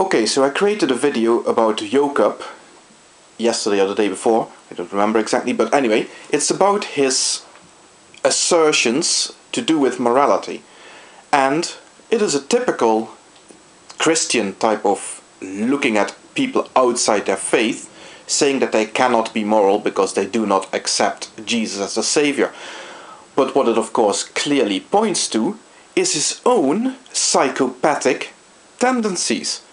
Okay, so I created a video about YokeUp yesterday or the day before, I don't remember exactly, but anyway, it's about his assertions to do with morality. And it is a typical Christian type of looking at people outside their faith, saying that they cannot be moral because they do not accept Jesus as a savior. But what it of course clearly points to is his own psychopathic tendencies.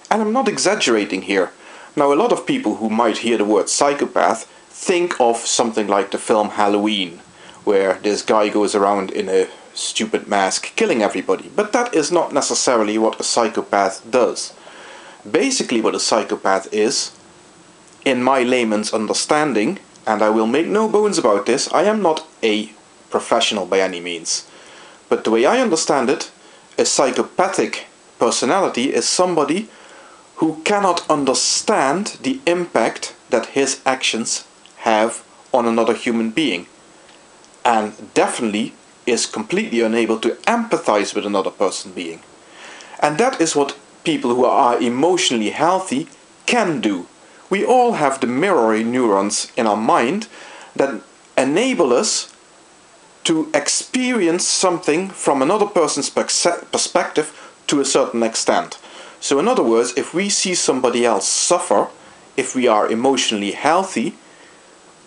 And I'm not exaggerating here. Now, a lot of people who might hear the word psychopath think of something like the film Halloween, where this guy goes around in a stupid mask killing everybody. But that is not necessarily what a psychopath does. Basically what a psychopath is, in my layman's understanding, and I will make no bones about this, I am not a professional by any means. But the way I understand it, a psychopathic personality is somebody who cannot understand the impact that his actions have on another human being, and definitely is completely unable to empathize with another person being. And that is what people who are emotionally healthy can do. We all have the mirror neurons in our mind that enable us to experience something from another person's perspective to a certain extent. So in other words, if we see somebody else suffer, if we are emotionally healthy,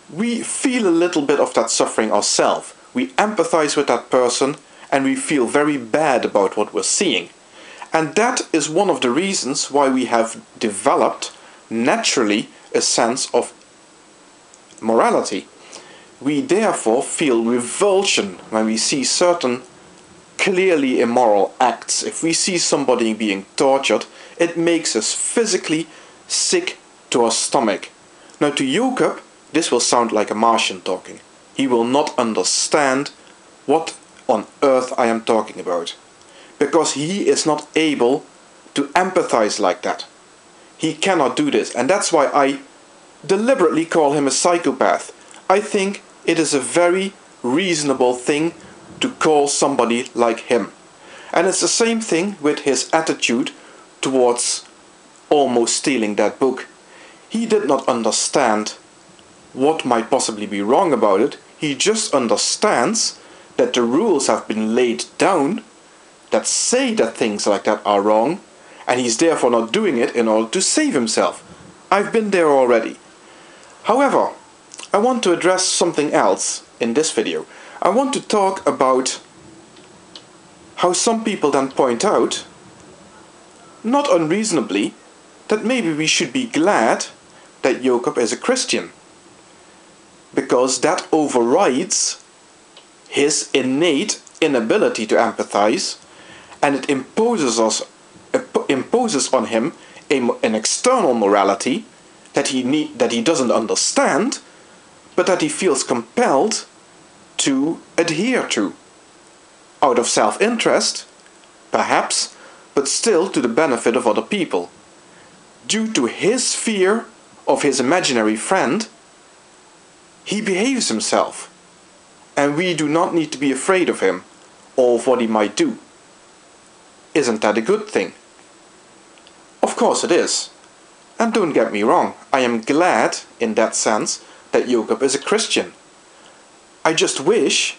we feel a little bit of that suffering ourselves. We empathize with that person and we feel very bad about what we're seeing. And that is one of the reasons why we have developed naturally a sense of morality. We therefore feel revulsion when we see certain clearly immoral acts. If we see somebody being tortured, it makes us physically sick to our stomach. Now, to YokeUp, this will sound like a Martian talking. He will not understand what on earth I am talking about, because he is not able to empathize like that. He cannot do this, and that's why I deliberately call him a psychopath. I think it is a very reasonable thing to call somebody like him. And it's the same thing with his attitude towards almost stealing that book. He did not understand what might possibly be wrong about it. He just understands that the rules have been laid down that say that things like that are wrong, and he's therefore not doing it in order to save himself. I've been there already. However, I want to address something else in this video. I want to talk about how some people then point out, not unreasonably, that maybe we should be glad that YokeUp is a Christian, because that overrides his innate inability to empathize, and it imposes on him an external morality that he doesn't understand, but that he feels compelled to adhere to, out of self-interest, perhaps, but still to the benefit of other people. Due to his fear of his imaginary friend, he behaves himself, and we do not need to be afraid of him or of what he might do. Isn't that a good thing? Of course it is. And don't get me wrong, I am glad, in that sense, that YokeUp is a Christian. I just wish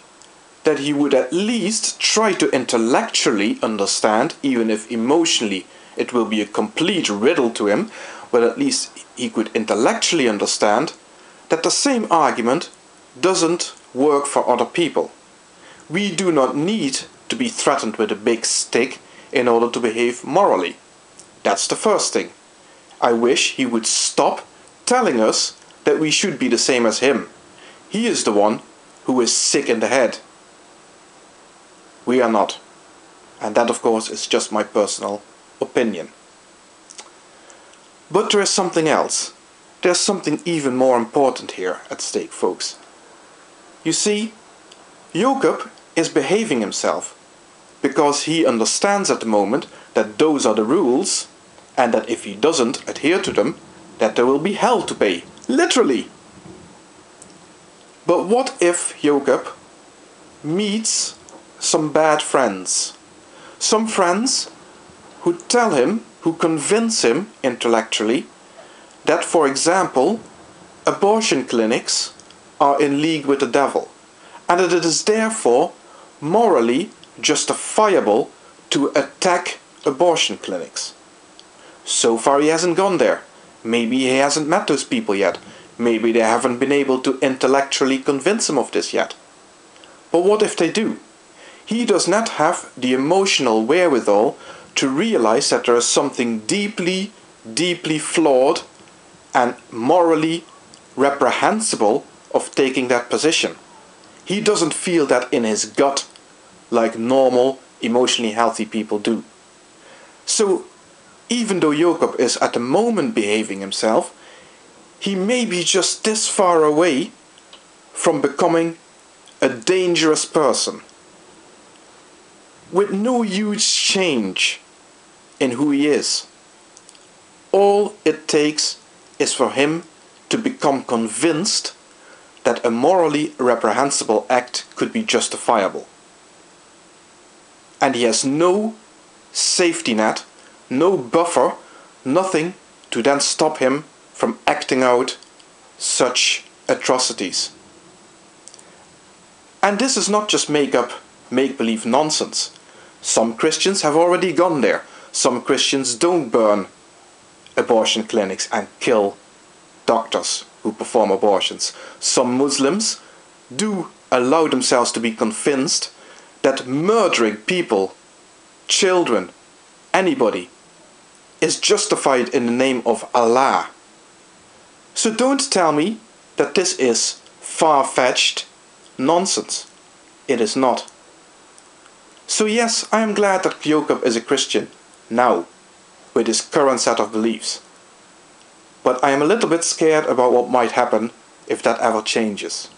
that he would at least try to intellectually understand, even if emotionally it will be a complete riddle to him, but at least he could intellectually understand that the same argument doesn't work for other people. We do not need to be threatened with a big stick in order to behave morally. That's the first thing. I wish he would stop telling us that we should be the same as him. He is the one who is sick in the head. We are not. And that, of course, is just my personal opinion. But there is something else. There's something even more important here at stake, folks. You see, YokeUp is behaving himself because he understands at the moment that those are the rules, and that if he doesn't adhere to them, that there will be hell to pay. Literally! But what if YokeUp meets some bad friends? Some friends who tell him, who convince him intellectually that, for example, abortion clinics are in league with the devil, and that it is therefore morally justifiable to attack abortion clinics. So far he hasn't gone there. Maybe he hasn't met those people yet. Maybe they haven't been able to intellectually convince him of this yet. But what if they do? He does not have the emotional wherewithal to realize that there is something deeply, deeply flawed and morally reprehensible of taking that position. He doesn't feel that in his gut like normal, emotionally healthy people do. So, even though YokeUp is at the moment behaving himself, he may be just this far away from becoming a dangerous person with no huge change in who he is. All it takes is for him to become convinced that a morally reprehensible act could be justifiable. And he has no safety net, no buffer, nothing to then stop him from acting out such atrocities. And this is not just make-believe nonsense. Some Christians have already gone there. Some Christians don't burn abortion clinics and kill doctors who perform abortions. Some Muslims do allow themselves to be convinced that murdering people, children, anybody, is justified in the name of Allah. So don't tell me that this is far-fetched nonsense. It is not. So yes, I am glad that YokeUp is a Christian now, with his current set of beliefs. But I am a little bit scared about what might happen if that ever changes.